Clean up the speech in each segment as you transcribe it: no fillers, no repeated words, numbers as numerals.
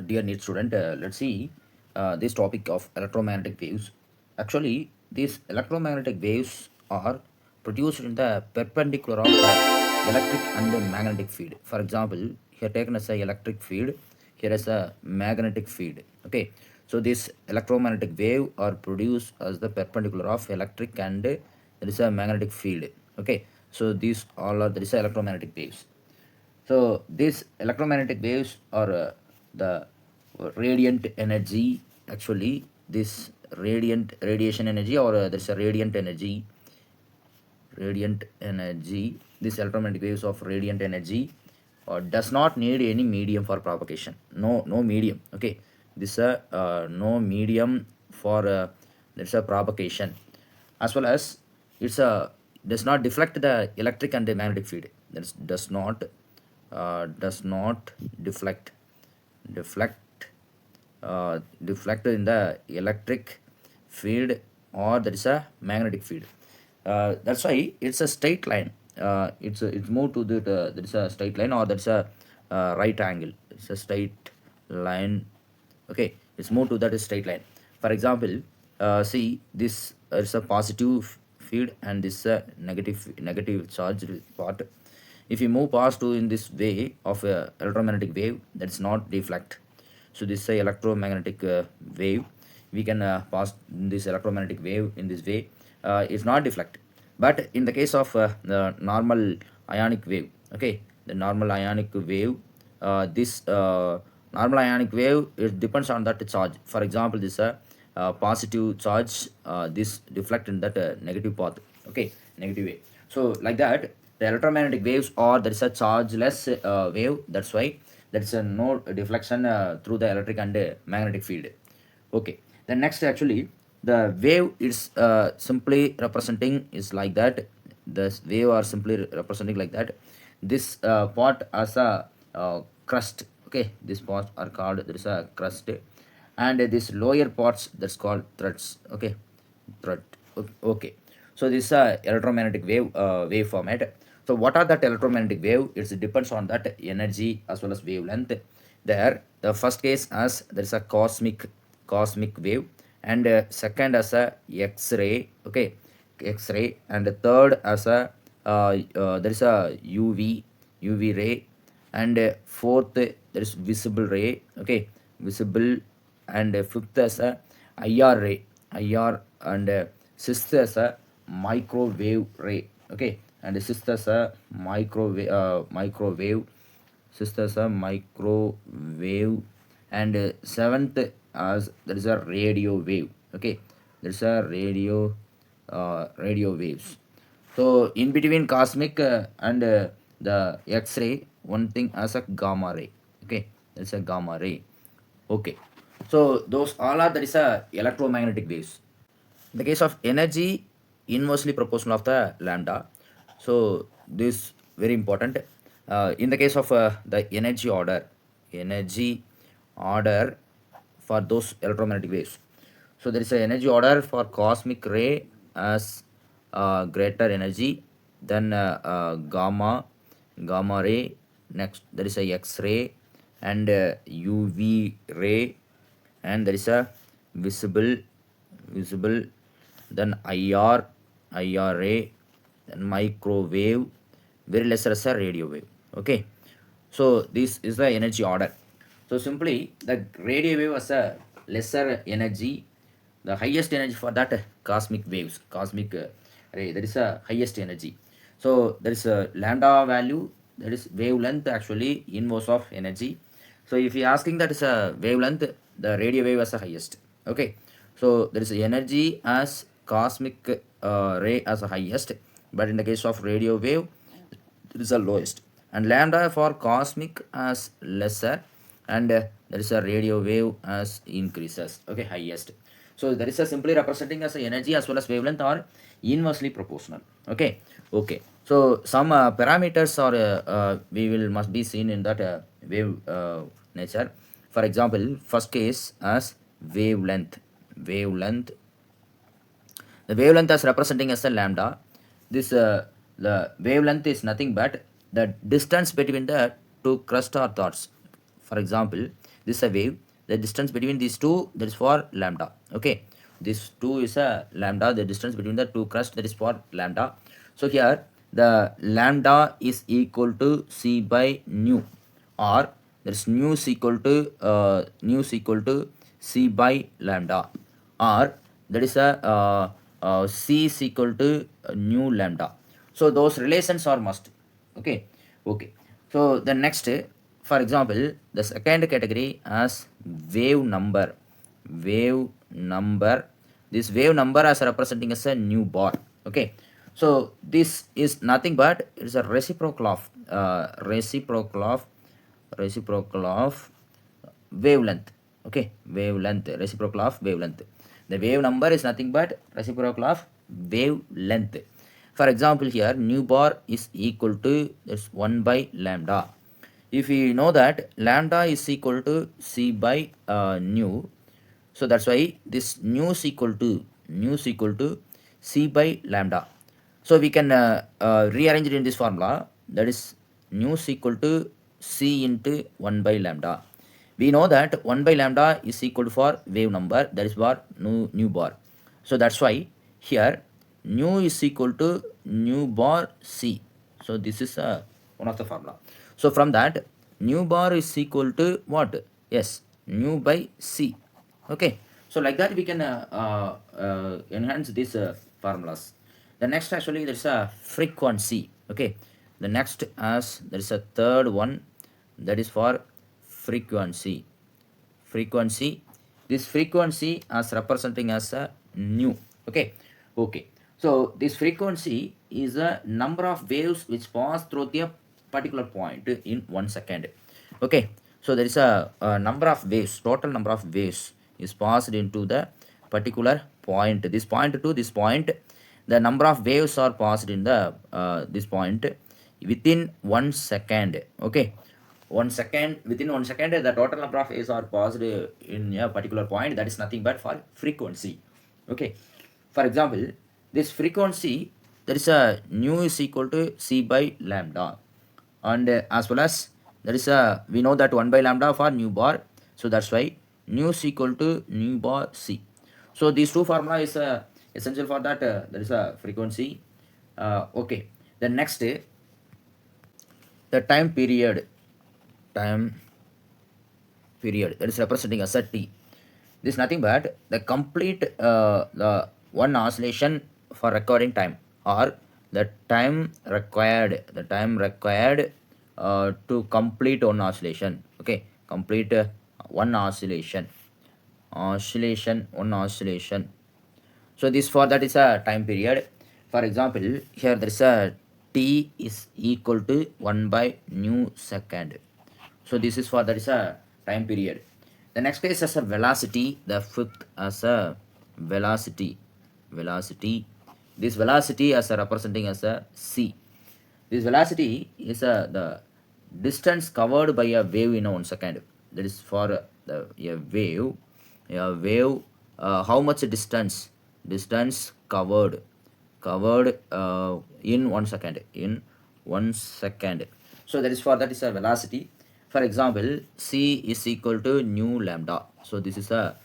Dear NEET student, let's see this topic of electromagnetic waves. Actually, these electromagnetic waves are produced in the perpendicular of electric and the magnetic field. For example, here taken as a electric field, here is a magnetic field. Okay, so this electromagnetic wave are produced as the perpendicular of electric and there is a magnetic field. Okay, so these all are there is a electromagnetic waves. So these electromagnetic waves are the radiant energy. Actually, this radiant radiation energy, or there's a radiant energy. This electromagnetic waves of radiant energy does not need any medium for propagation. No medium. Okay, this no medium for there's a propagation, as well as it's a does not deflect the electric and the magnetic field. That does not deflect deflect in the electric field, or there is a magnetic field. That's why it's a straight line. It's moved to there is a straight line, or there's a right angle. It's a straight line. Okay, it's moved to that straight line. For example, see this is a positive field and this negative charge part. If you move past to in this way of a electromagnetic wave, that's not deflect. So this is a electromagnetic wave. We can pass this electromagnetic wave in this way. It's not deflect. But in the case of the normal ionic wave, okay, the normal ionic wave, this normal ionic wave, it depends on that charge. For example, this positive charge, this deflect in that negative path. Okay, negative wave. So like that, the electromagnetic waves, or there is a chargeless wave. That's why there is a no deflection through the electric and magnetic field. Okay, then next, actually the wave is simply representing is like that. The wave are simply representing like that. This part as a crust. Okay, this part are called, there is a crust, and this lower parts, that's called threads. Okay, thread. Okay, so this is a electromagnetic wave format. So what are that electromagnetic wave? It depends on that energy as well as wavelength. There, the first case as there is a cosmic wave, and second as a X-ray. Okay, X-ray, and the third as a there is a UV ray, and fourth there is visible ray. Okay, visible, and fifth as a IR ray, IR, and sixth as a microwave ray. Okay, and sixth as a microwave, sixth as a microwave, and seventh as there is a radio wave. Okay, there's a radio waves. So in between cosmic and the X-ray, one thing as a gamma ray. Okay, there's a gamma ray. Okay, so those all are, there is a electromagnetic waves. In the case of energy, inversely proportional of the lambda. So this very important. In the case of the energy order for those electromagnetic waves. So there is a energy order for cosmic ray as greater energy than gamma ray. Next, there is a X ray and UV ray, and there is a visible, then IR ray, then microwave, very lesser as a radio wave. Okay, so this is the energy order. So simply the radio wave has a lesser energy, the highest energy for that cosmic waves, cosmic ray, that is a highest energy. So there is a lambda value, that is wavelength, actually inverse of energy. So if you asking that is a wavelength, the radio wave is the highest. Okay, so there is energy as cosmic ray as the highest, but in the case of radio wave, it is the lowest, and lambda for cosmic as lesser, and there is a radio wave as increases. Okay, highest. So there is a simply representing as a energy as well as wavelength are inversely proportional. Okay, okay. So some parameters are we will must be seen in that wave nature. For example, first case as wavelength. The wavelength is representing as a lambda. This the wavelength is nothing but the distance between the two crust or dots. For example, this is a wave. The distance between these two, that is for lambda. Okay, this 2 is a lambda. The distance between the two crust, that is for lambda. So here the lambda is equal to c by nu, or there is nu is equal to c by lambda, or that is a c is equal to nu lambda. So those relations are must. Okay, okay. So the next, for example, the second category as wave number. Wave number. This wave number as representing as a nu bar. Okay. So this is nothing but it's a reciprocal of wavelength. Okay, wavelength, reciprocal of wavelength. The wave number is nothing but reciprocal of wavelength. For example, here nu bar is equal to this 1 by lambda. If we know that lambda is equal to c by nu, so that's why this nu is equal to c by lambda. So we can rearrange it in this formula, that is nu is equal to c into 1 by lambda. We know that 1 by lambda is equal to for wave number, that is bar nu bar. So that's why here nu is equal to nu bar c. So this is one of the formula. So from that nu bar is equal to what? Yes, nu by c. Okay, so like that we can enhance these formulas. The next actually there is a frequency. Okay, the next as there is a third one, that is for frequency. This frequency as representing as a nu. Okay, okay. So this frequency is a number of waves which pass through the particular point in 1 second. Okay, so there is a number of waves, total number of waves is passed into the particular point. This point to this point, the number of waves are passed in the this point within 1 second. Okay, 1 second, within 1 second the total number of waves are passed in a particular point, that is nothing but for frequency. Okay, for example, this frequency, there is a nu is equal to c by lambda, and as well as there is a, we know that 1 by lambda for nu bar, so that's why nu is equal to nu bar c. So these two formula is essential for that there is a frequency. Okay, the next, the time period that is representing as a t. This is nothing but the complete the one oscillation for recording time, or the time required to complete one oscillation. Okay, complete one oscillation. So this for that is a time period. For example, here there is a t is equal to 1 by nu second. So this is for that is a time period. The next case as a velocity, the fifth as a velocity. This velocity as a representing as a c. This velocity is the distance covered by a wave in a 1 second. That is for a wave. How much distance covered in 1 second, so that is for that is a velocity. For example, c is equal to nu lambda. So this is a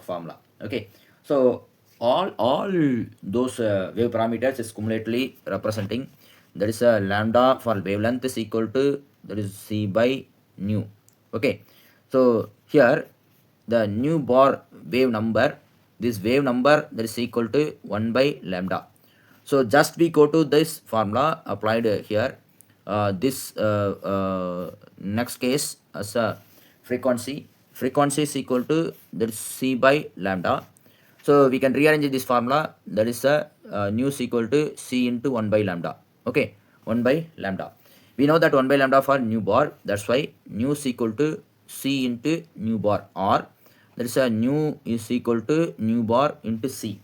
formula. Okay, so all those wave parameters is cumulatively representing, that is a lambda for wavelength is equal to, that is c by nu. Okay, so here the nu bar wave number, this wave number that is equal to 1 by lambda. So just we go to this formula applied here. This next case as a frequency is equal to, that is c by lambda. So we can rearrange this formula, that is a nu is equal to c into 1 by lambda. Okay, 1 by lambda. We know that 1 by lambda for nu bar, that's why nu is equal to c into nu bar, or there is a nu is equal to nu bar into c.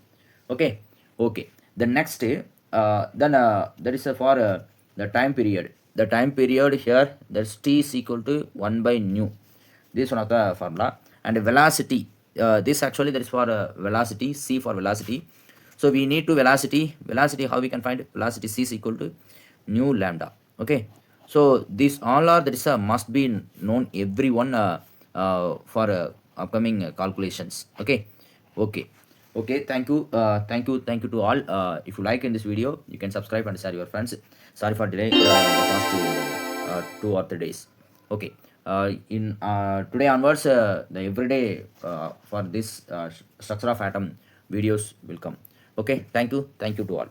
Okay, okay. The next then there is a for the time period. The time period here, that's t is equal to 1 by nu. This is one of the formula. And velocity, this actually that is for velocity, c for velocity. So we need to velocity, how we can find velocity, c is equal to nu lambda. Okay, so these all are, there is a must be known, everyone for upcoming calculations. Okay. Okay. Okay, thank you to all. If you like in this video, you can subscribe and share your friends. Sorry for delay the past 2 or 3 days. Okay, in today onwards, the everyday for this structure of atom videos will come. Okay, thank you to all.